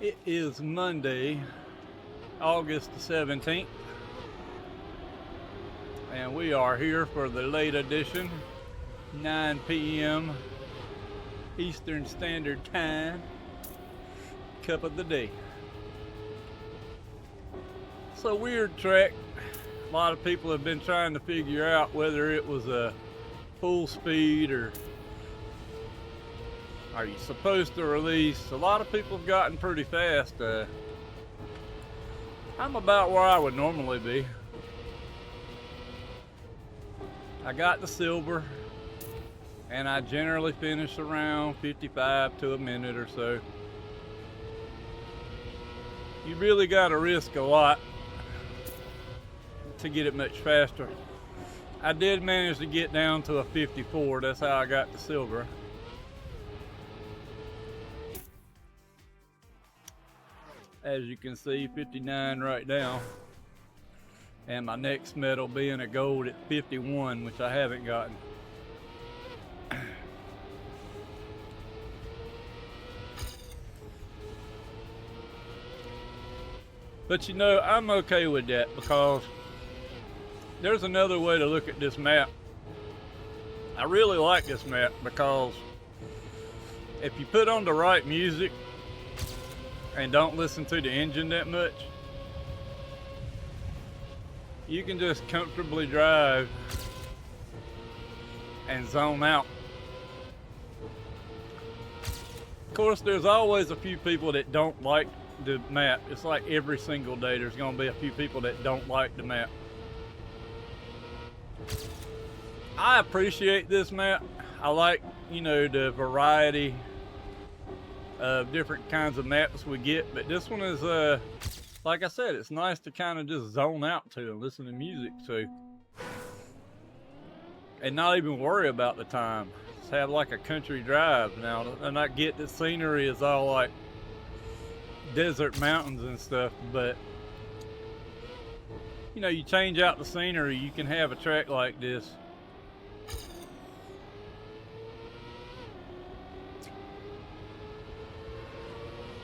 It is Monday, August the 17th, and we are here for the late edition, 9 p.m. Eastern Standard Time, cup of the day. It's a weird track. A lot of people have been trying to figure out whether it was a full speed or are you supposed to release. A lot of people have gotten pretty fast. I'm about where I would normally be. I got the silver, and I generally finish around 55 to a minute or so. You really got to risk a lot to get it much faster. I did manage to get down to a 54. That's how I got the silver. As you can see, 59 right now. And my next medal being a gold at 51, which I haven't gotten. But you know, I'm okay with that because there's another way to look at this map. I really like this map because if you put on the right music and don't listen to the engine that much, you can just comfortably drive and zone out. Of course, there's always a few people that don't like the map. It's like every single day there's going to be a few people that don't like the map. I appreciate this map. I like, you know, the variety of different kinds of maps we get, but this one is like I said, it's nice to kind of just zone out to and listen to music to and not even worry about the time. Just have like a country drive now. And I get that scenery is all like desert mountains and stuff, but you know, you change out the scenery, you can have a track like this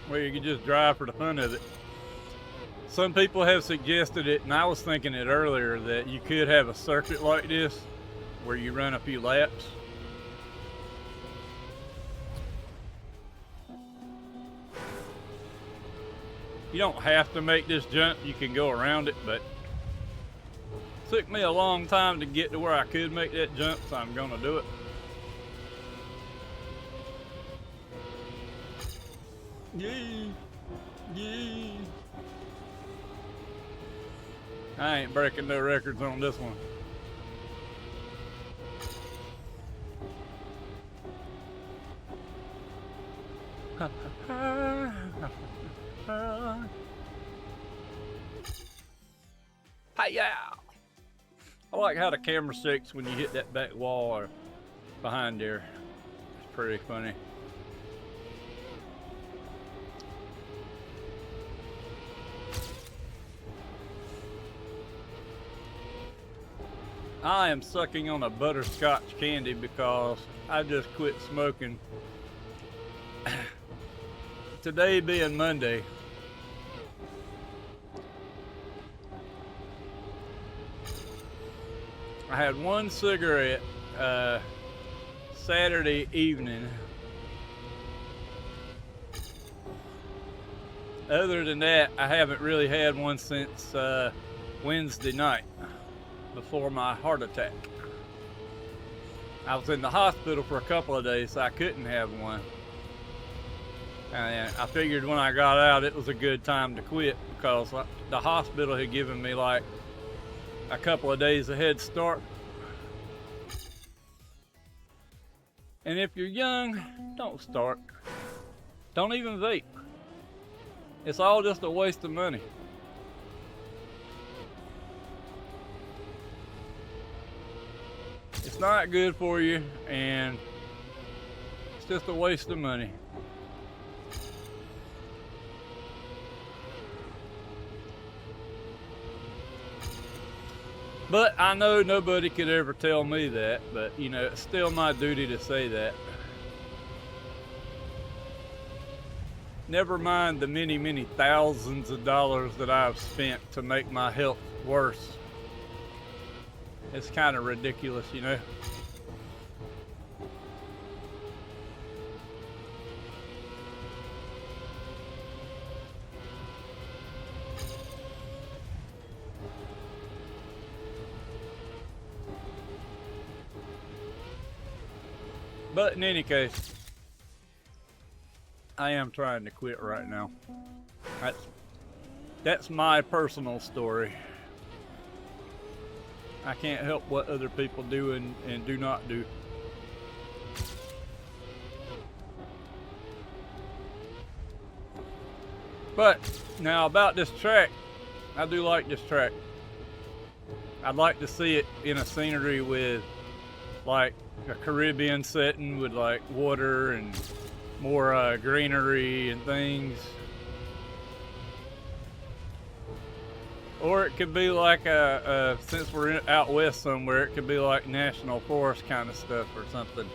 where you can just drive for the fun of it. Some people have suggested it, and I was thinking it earlier, that you could have a circuit like this where you run a few laps. You don't have to make this jump, you can go around it, but it took me a long time to get to where I could make that jump, so I'm gonna do it. Yay! Yay! I ain't breaking no records on this one. Hi-ya! I like how the camera shakes when you hit that back wall or behind there. It's pretty funny. I am sucking on a butterscotch candy because I just quit smoking. Today being Monday, I had one cigarette Saturday evening. Other than that, I haven't really had one since Wednesday night before my heart attack. I was in the hospital for a couple of days, so I couldn't have one. And I figured when I got out, it was a good time to quit because the hospital had given me like a couple of days a head start. And if you're young, don't start. Don't even vape. It's all just a waste of money. It's not good for you, and it's just a waste of money. But I know nobody could ever tell me that, but you know, it's still my duty to say that. Never mind the many, many thousands of dollars that I've spent to make my health worse. It's kind of ridiculous, you know. But in any case, I am trying to quit right now. That's my personal story. I can't help what other people do and do not do. But now about this track, I do like this track. I'd like to see it in a scenery with like a Caribbean setting with like water and more greenery and things. Or it could be like since we're out west somewhere, it could be like national forest kind of stuff or something.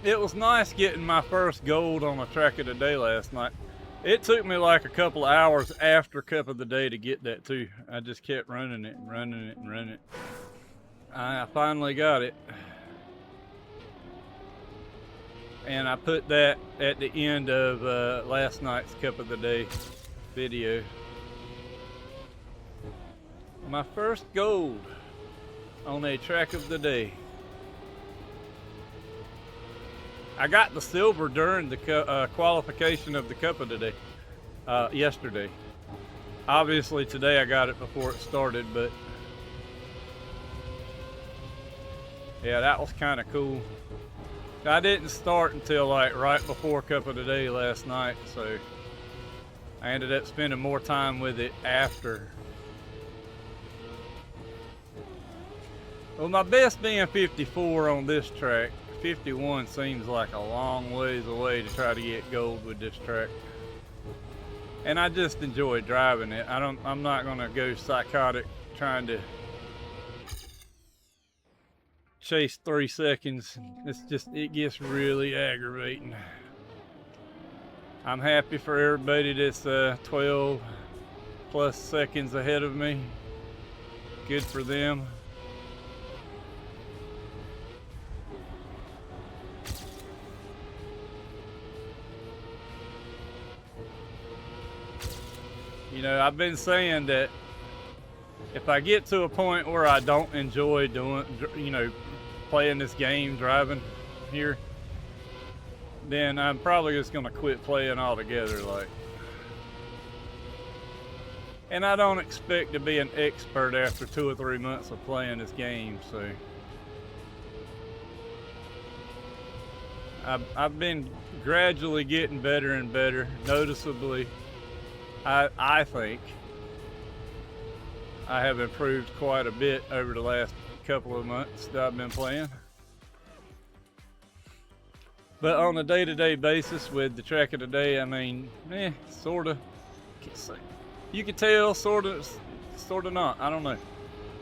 It was nice getting my first gold on a track of the day last night. It took me like a couple of hours after Cup of the Day to get that too. I just kept running it and running it and running it. I finally got it. And I put that at the end of last night's Cup of the Day video. My first gold on a track of the day. I got the silver during the qualification of the Cup of the Day yesterday. Obviously today I got it before it started, but yeah, that was kind of cool. I didn't start until like right before Cup of the Day last night, so I ended up spending more time with it after. Well, my best being 54 on this track. 51 seems like a long ways away to try to get gold with this track. And I just enjoy driving it. I'm not gonna go psychotic trying to chase 3 seconds. It gets really aggravating. I'm happy for everybody that's 12 plus seconds ahead of me. Good for them. You know, I've been saying that if I get to a point where I don't enjoy playing this game, driving here, then I'm probably just gonna quit playing altogether. And I don't expect to be an expert after 2 or 3 months of playing this game, so I've been gradually getting better and better, noticeably. I think I have improved quite a bit over the last couple of months that I've been playing. But on a day-to-day basis with the track of the day, I mean, sorta. You can tell, sorta not. I don't know.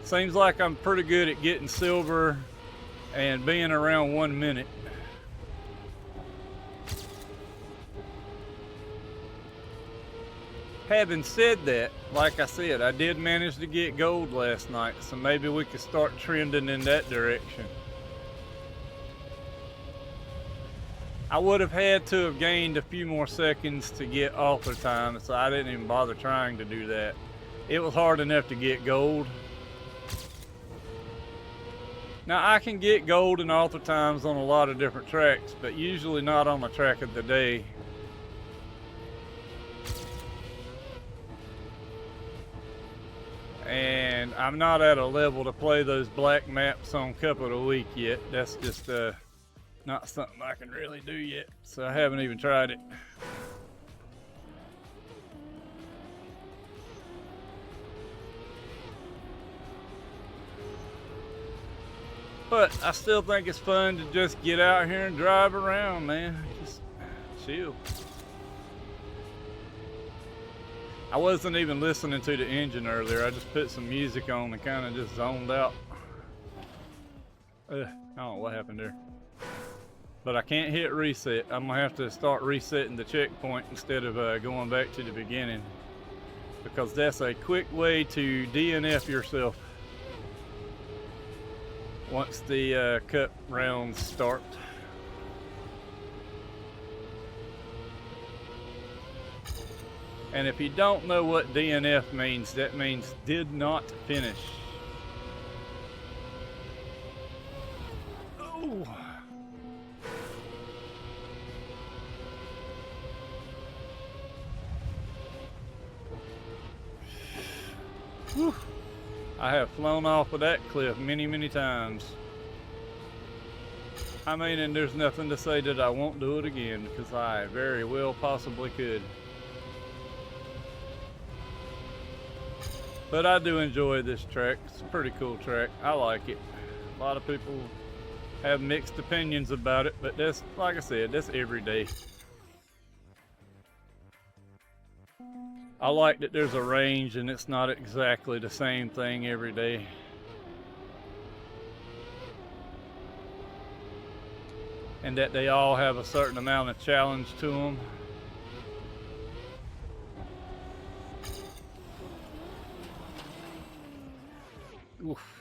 Seems like I'm pretty good at getting silver and being around 1 minute. Having said that, like I said, I did manage to get gold last night, so maybe we could start trending in that direction. I would have had to have gained a few more seconds to get author time, so I didn't even bother trying to do that. It was hard enough to get gold. Now I can get gold and author times on a lot of different tracks, but usually not on the track of the day. And I'm not at a level to play those black maps on Cup of the Week yet. That's just not something I can really do yet, so I haven't even tried it. But I still think it's fun to just get out here and drive around, man. Just chill. I wasn't even listening to the engine earlier. I just put some music on and kind of just zoned out. I don't know what happened there. But I can't hit reset. I'm gonna have to start resetting the checkpoint instead of going back to the beginning, because that's a quick way to DNF yourself once the cut rounds start. And if you don't know what DNF means, that means did not finish. Oh. Whew. I have flown off of that cliff many times. I mean, and there's nothing to say that I won't do it again, because I very well possibly could. But I do enjoy this track. It's a pretty cool track. I like it. A lot of people have mixed opinions about it, but that's, like I said, that's every day. I like that there's a range and it's not exactly the same thing every day. And that they all have a certain amount of challenge to them. Oof.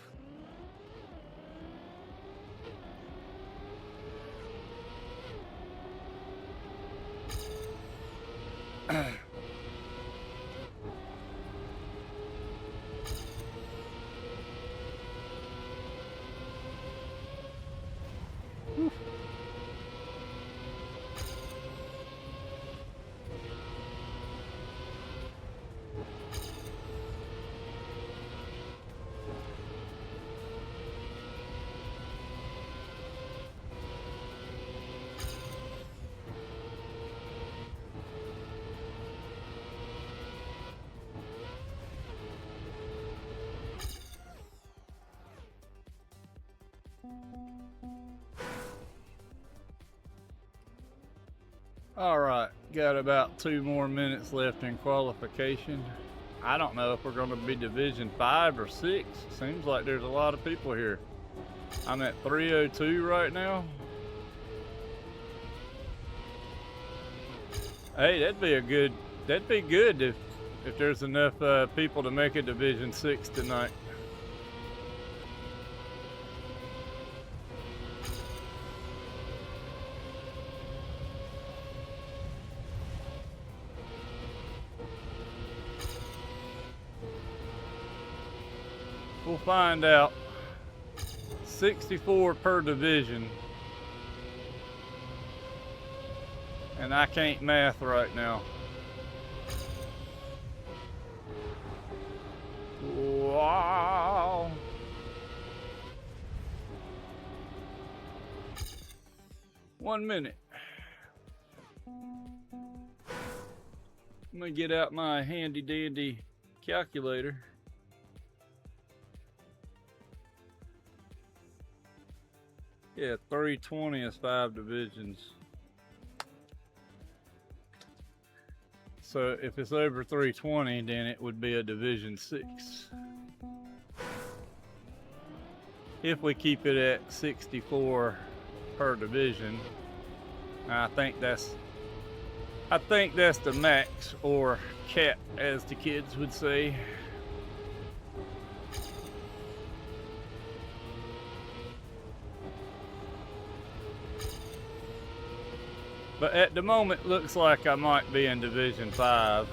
All right, got about 2 more minutes left in qualification. I don't know if we're going to be Division 5 or 6. Seems like there's a lot of people here. I'm at 302 right now. Hey, that'd be good if there's enough people to make a Division 6 tonight. We'll find out. 64 per division. And I can't math right now. Wow. One minute. I'm gonna get out my handy dandy calculator. Yeah, 320 is 5 divisions. So if it's over 320, then it would be a Division 6. If we keep it at 64 per division, I think that's the max, or cap as the kids would say. But at the moment, looks like I might be in Division 5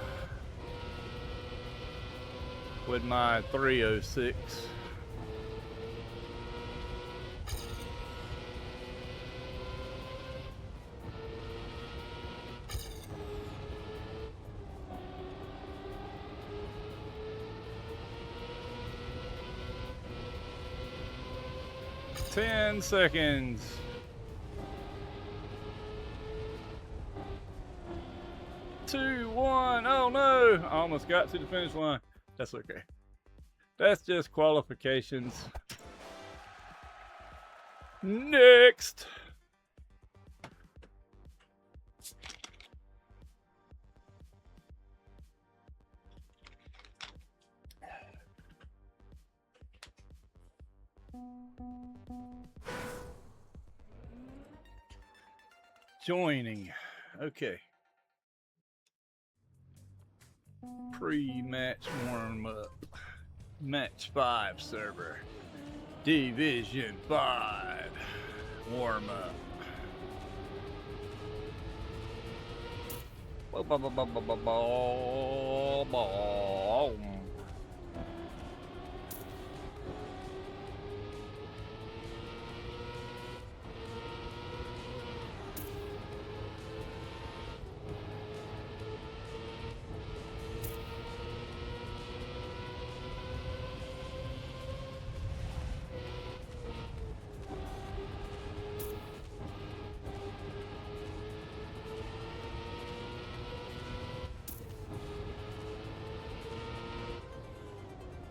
with my 306. Ten seconds. 2, 1. Oh no! I almost got to the finish line. That's okay. That's just qualifications. Next. Joining. Okay. Pre-match warm-up. Match 5 server. Division 5. Warm-up.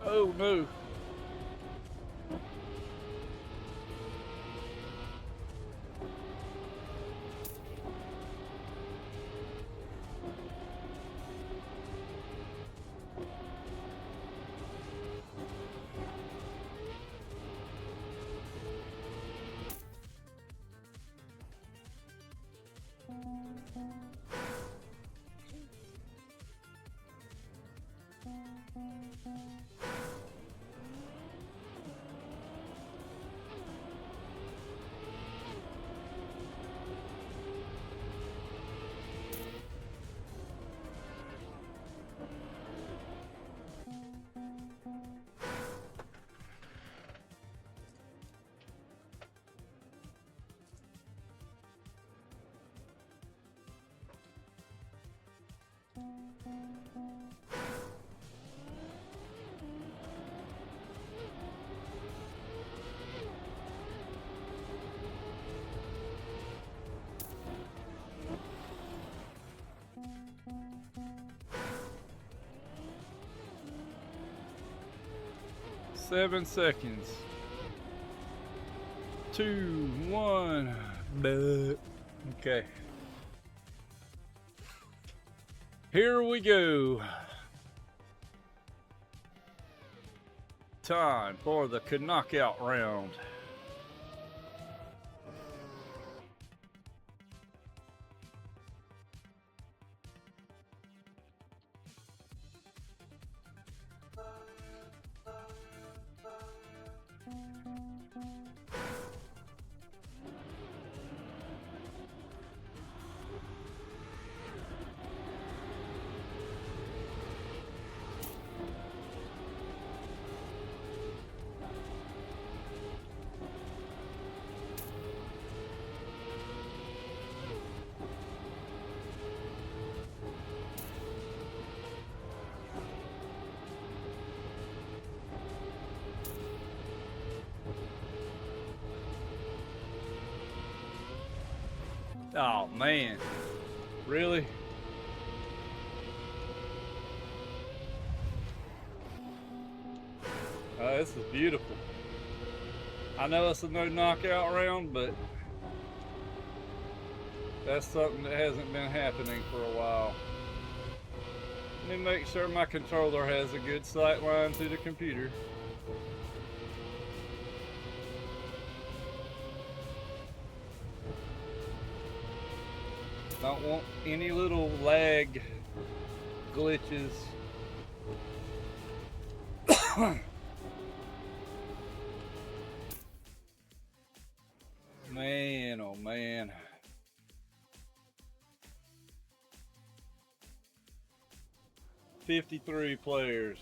Oh no. Seven seconds. 2, 1. Okay. Here we go. Time for the knockout round. Oh man, really? This is beautiful. I know it's a no knockout round, but that's something that hasn't been happening for a while. Let me make sure my controller has a good sight line to the computer. Don't want any little lag glitches. Man, oh man. $53 players.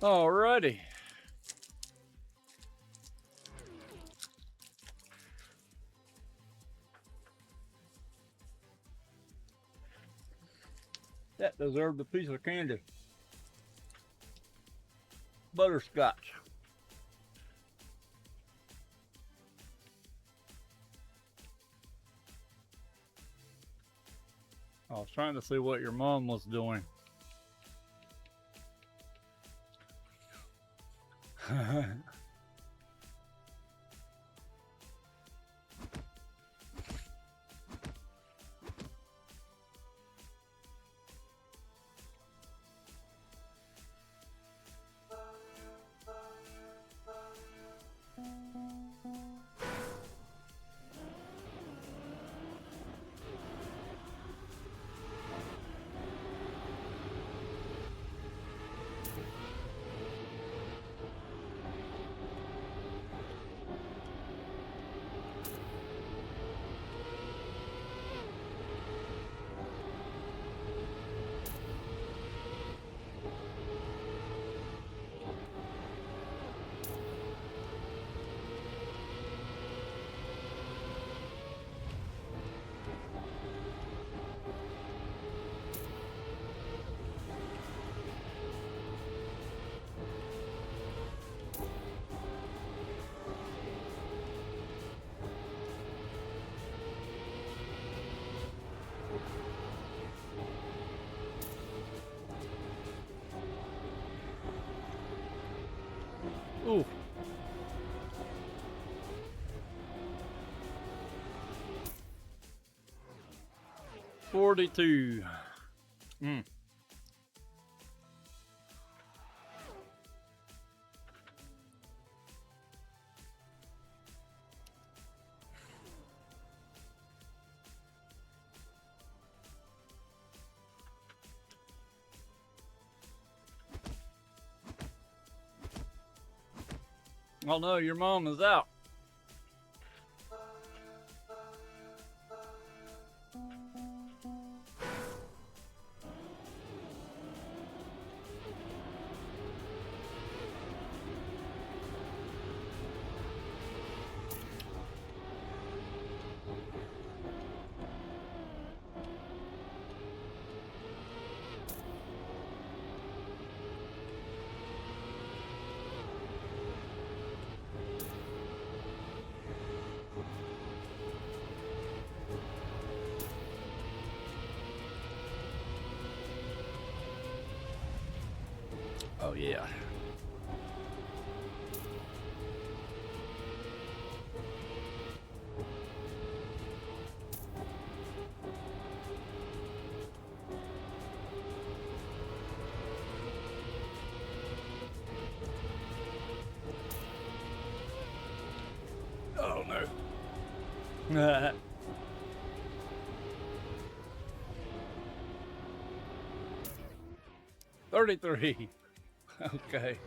Alrighty. That deserved a piece of candy. Butterscotch. I was trying to see what your mom was doing. Ooh. $42. Oh no, your mom is out. Oh yeah. Oh no. 33. Okay.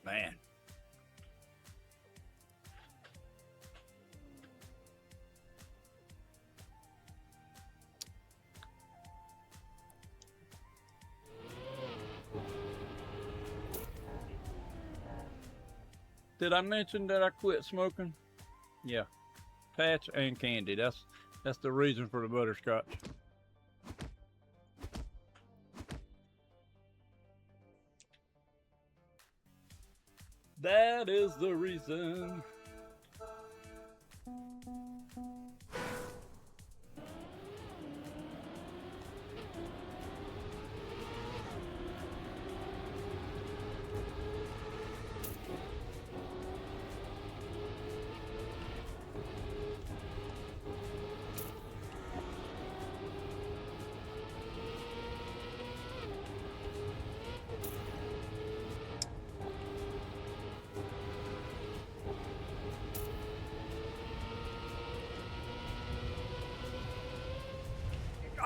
Man. Did I mention that I quit smoking? Yeah. Patch and candy. That's the reason for the butterscotch. That is the reason.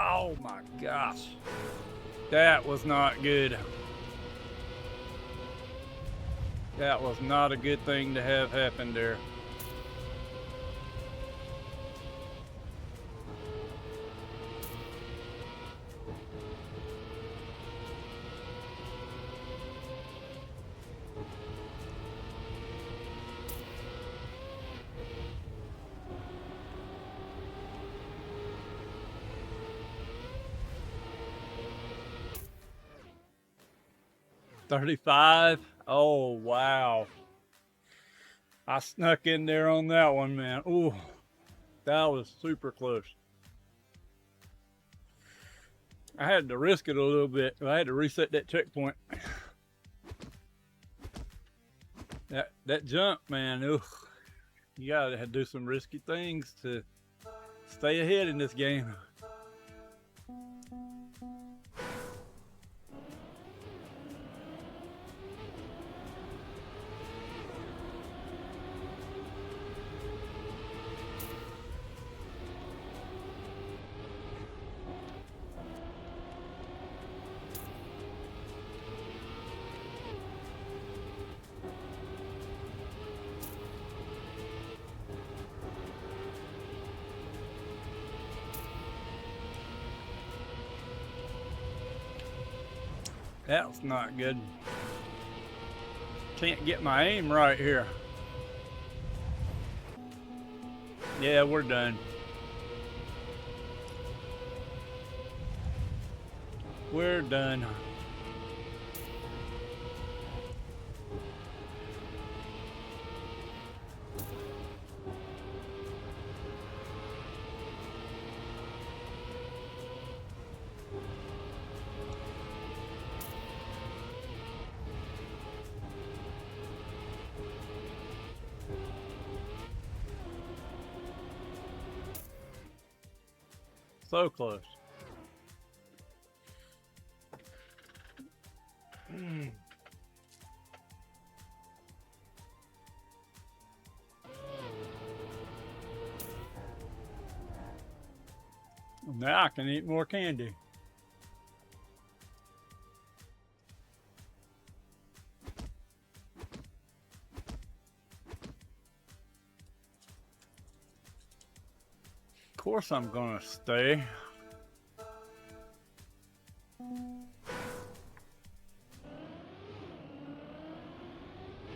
Oh my gosh. That was not good. That was not a good thing to have happen there. 35. Oh, wow. I snuck in there on that one, man. Ooh, that was super close. I had to risk it a little bit. I had to reset that checkpoint. That jump, man. Ooh, you gotta do some risky things to stay ahead in this game. That's not good. Can't get my aim right here. Yeah, we're done. We're done. So close. Now I can eat more candy. Of course I'm gonna stay.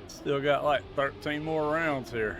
Still got like 13 more rounds here.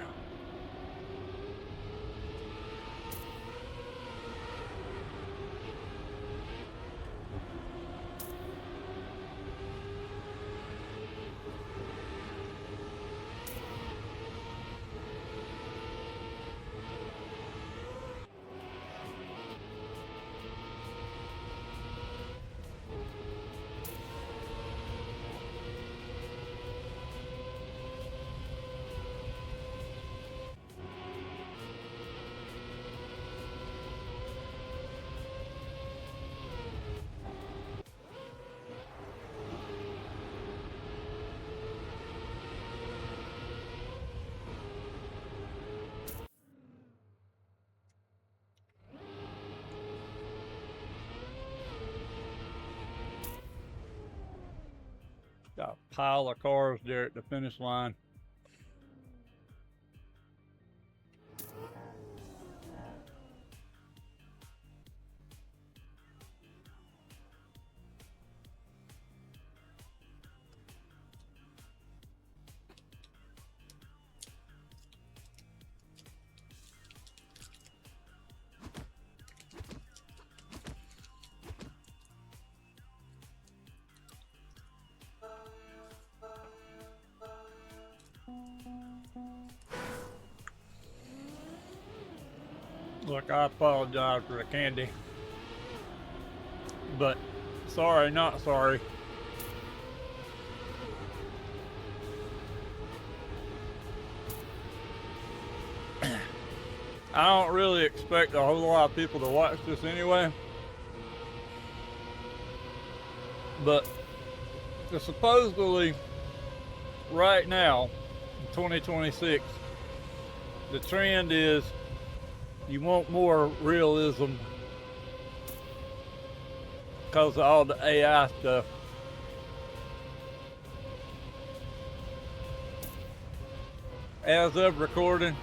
Got a pile of cars there at the finish line. Look, I apologize for the candy, but sorry, not sorry. I don't really expect a whole lot of people to watch this anyway, but supposedly right now, in 2026, the trend is you want more realism because of all the AI stuff. As of recording,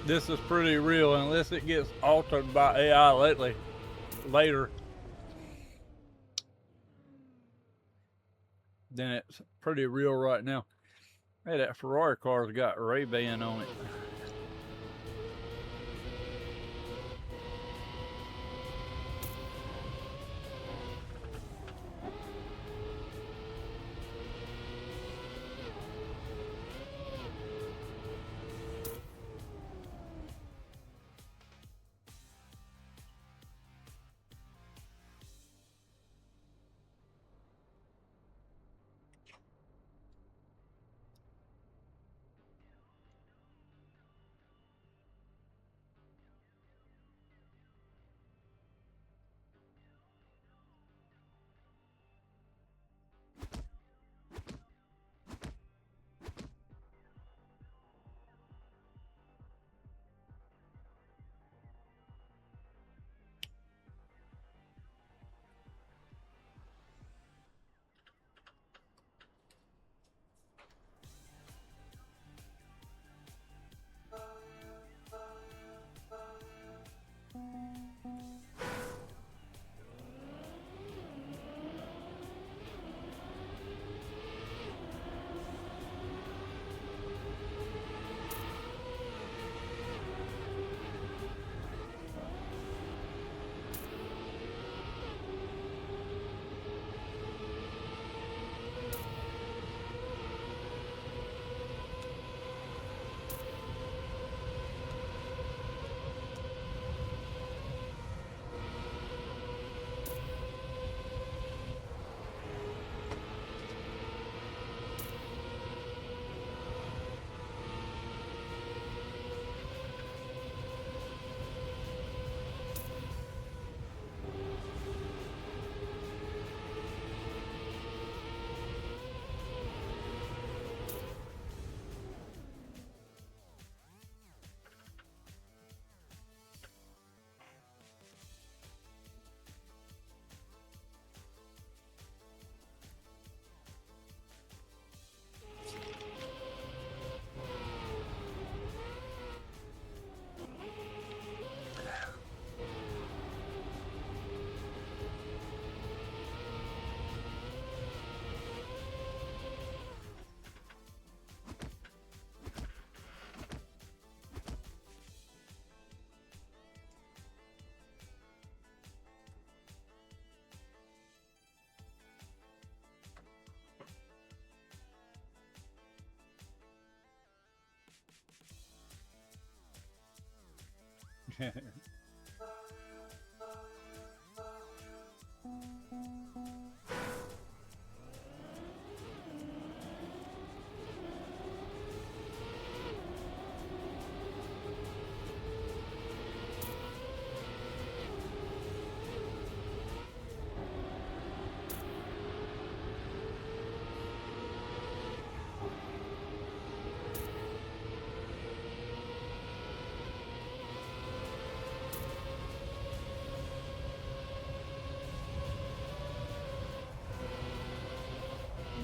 this is pretty real unless it gets altered by AI later. Then it's pretty real right now. Hey, that Ferrari car's got Ray-Ban on it.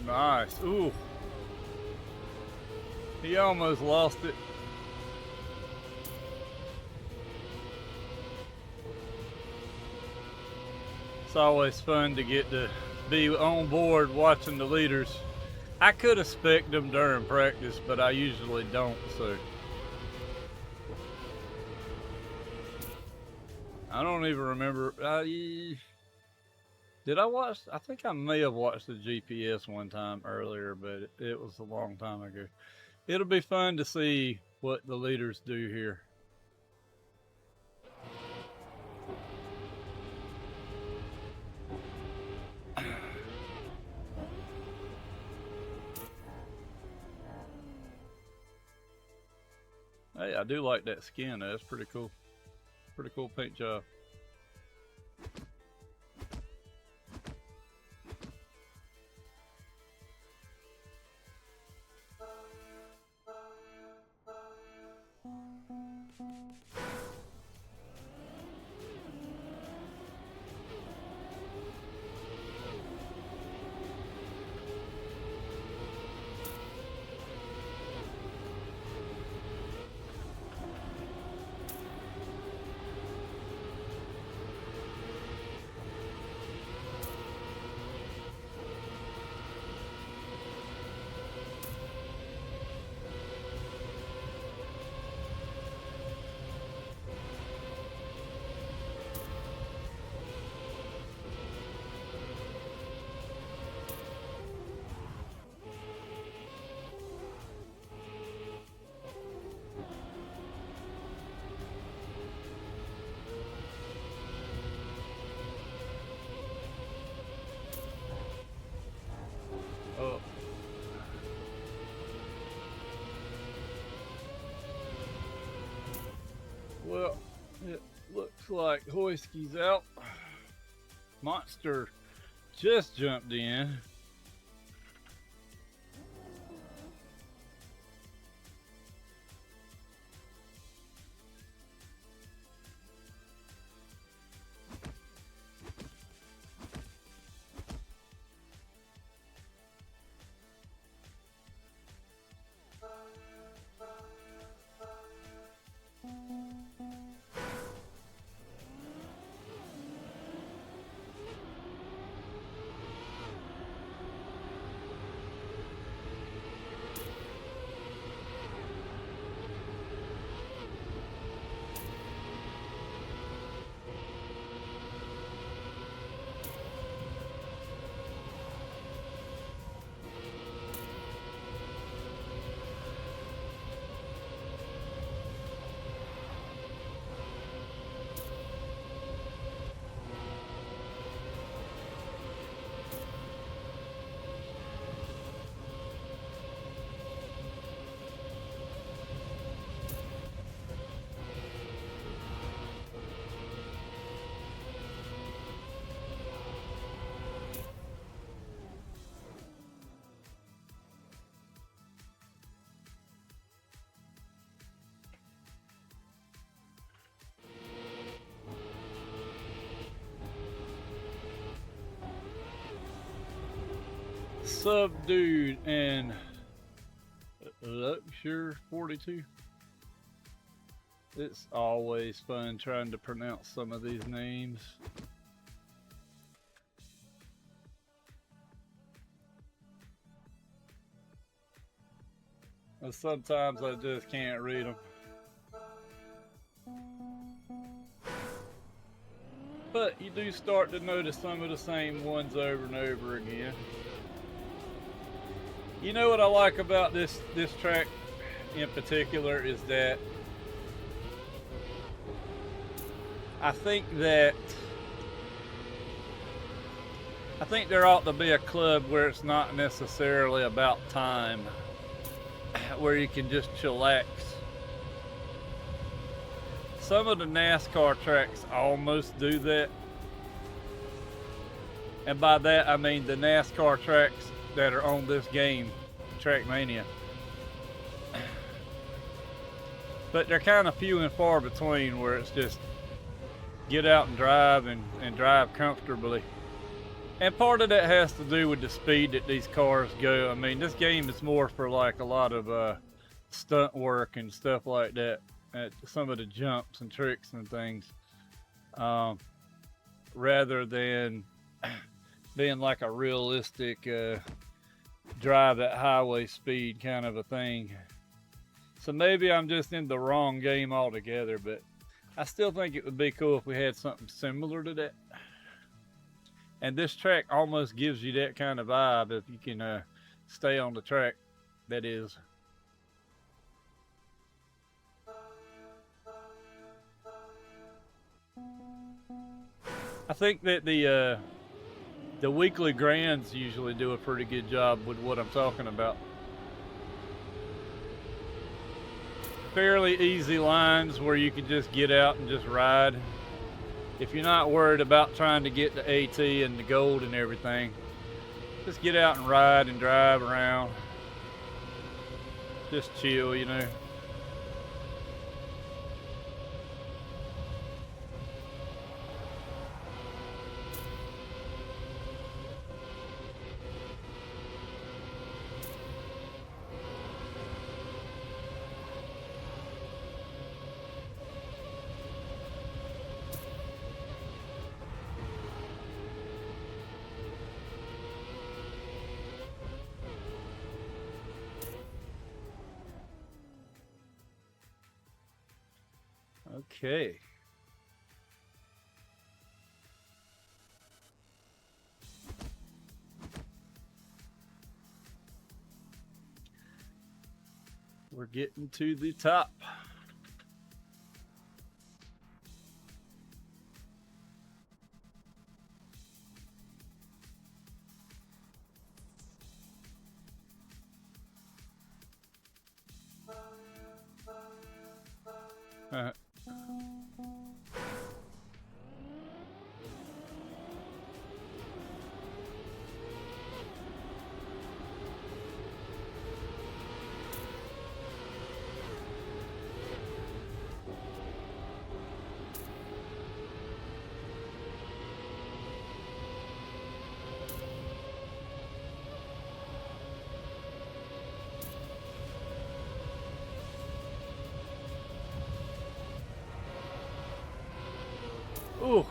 Nice. Ooh. He almost lost it. It's always fun to get to be on board watching the leaders. I could have spec'd them during practice, but I usually don't, so. I don't even remember. Did I watch? I think I may have watched the GPS one time earlier, but it was a long time ago. It'll be fun to see what the leaders do here. Hey, I do like that skin. That's pretty cool. Pretty cool paint job. Oh. Well, it looks like Hoisky's out. Monster just jumped in. Subdued and Luxure 42. It's always fun trying to pronounce some of these names. And sometimes I just can't read them. But you do start to notice some of the same ones over and over again. You know what I like about this track in particular is that I think that I think there ought to be a club where it's not necessarily about time, where you can just chillax. Some of the NASCAR tracks almost do that. And by that I mean the NASCAR tracks that are on this game, Trackmania. But they're kind of few and far between where it's just get out and drive and drive comfortably. And part of that has to do with the speed that these cars go. I mean, this game is more for like a lot of stunt work and stuff like that. Some of the jumps and tricks and things, rather than being like a realistic drive at highway speed kind of a thing. So maybe I'm just in the wrong game altogether, but I still think it would be cool if we had something similar to that. And this track almost gives you that kind of vibe if you can stay on the track, that is. I think that the weekly grands usually do a pretty good job with what I'm talking about. Fairly easy lines where you can just get out and just ride. If you're not worried about trying to get the AT and the gold and everything, just get out and ride and drive around. Just chill, you know. Okay. We're getting to the top. Ooh.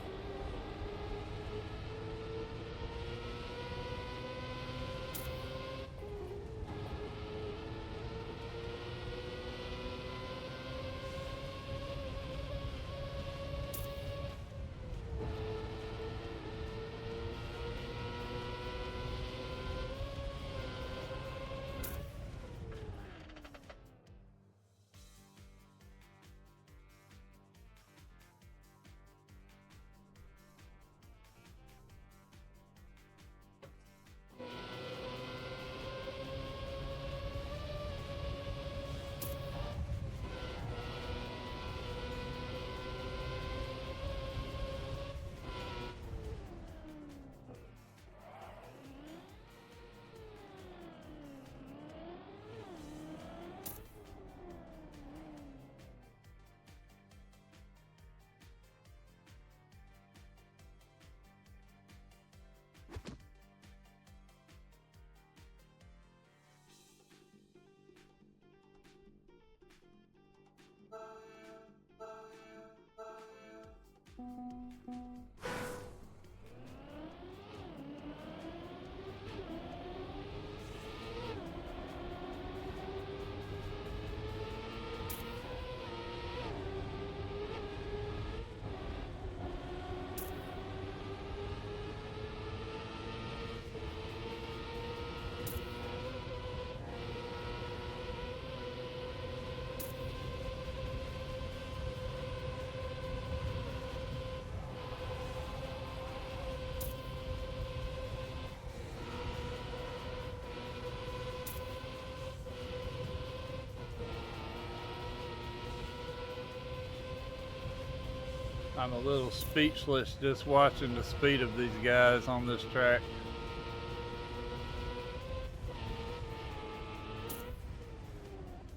I'm a little speechless just watching the speed of these guys on this track.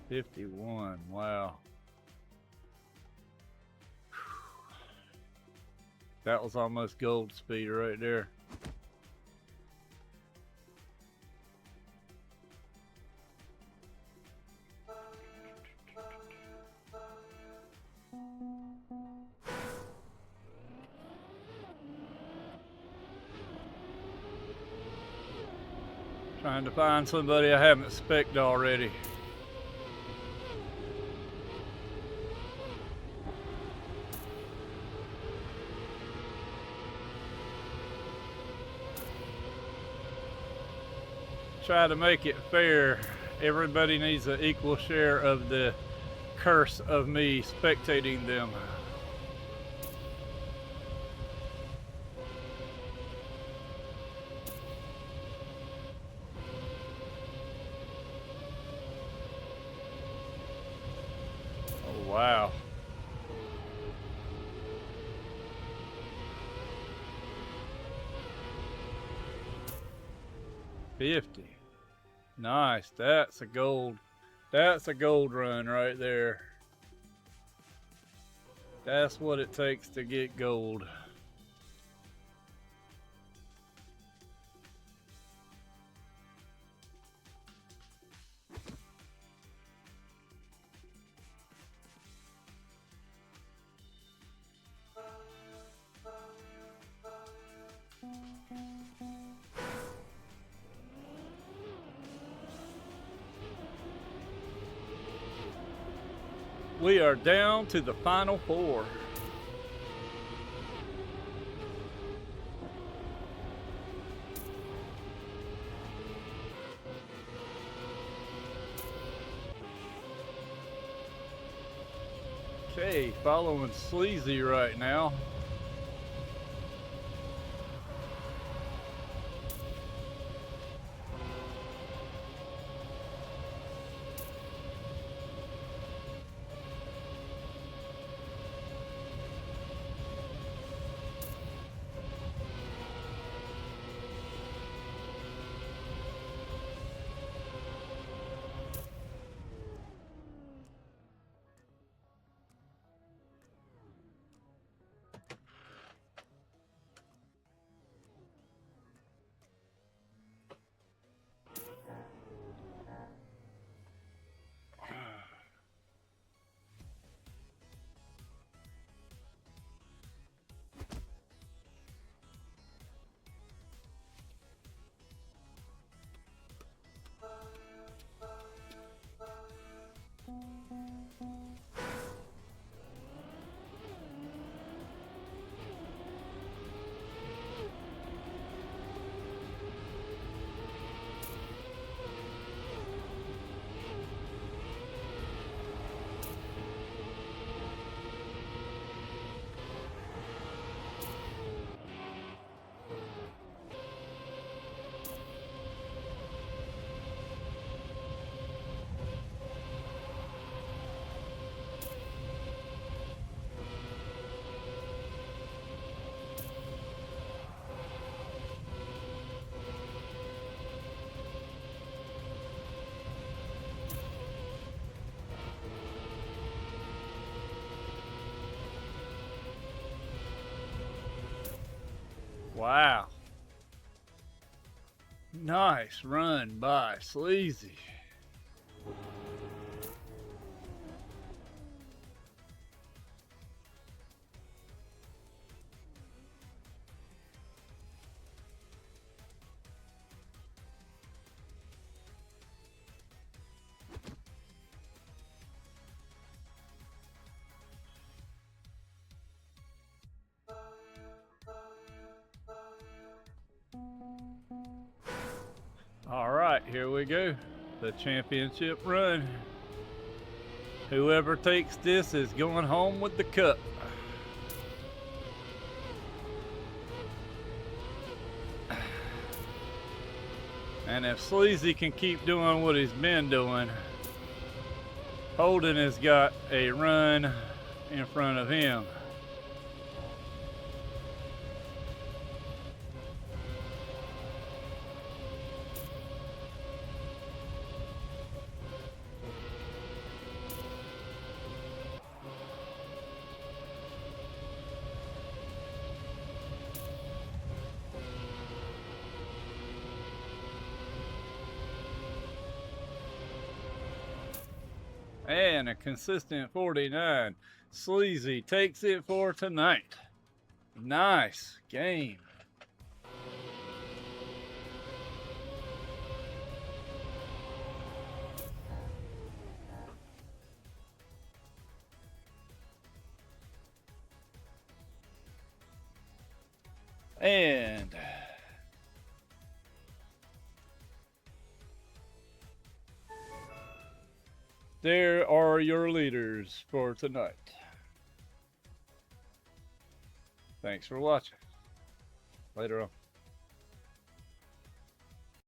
'51, wow. That was almost gold speed right there. Trying to find somebody I haven't spec'd already. Try to make it fair. Everybody needs an equal share of the curse of me spectating them. Oh, wow. $50. Nice. That's a gold. That's a gold run right there. That's what it takes to get gold. We are down to the final four. Okay, following Sleazy right now. Wow. Nice run by Sleazy. All right, here we go. The championship run. Whoever takes this is going home with the cup. And if Sleazy can keep doing what he's been doing, Holden has got a run in front of him. and a consistent 49. Sleazy takes it for tonight. Nice game. And there are your leaders for tonight. Thanks for watching. Later on.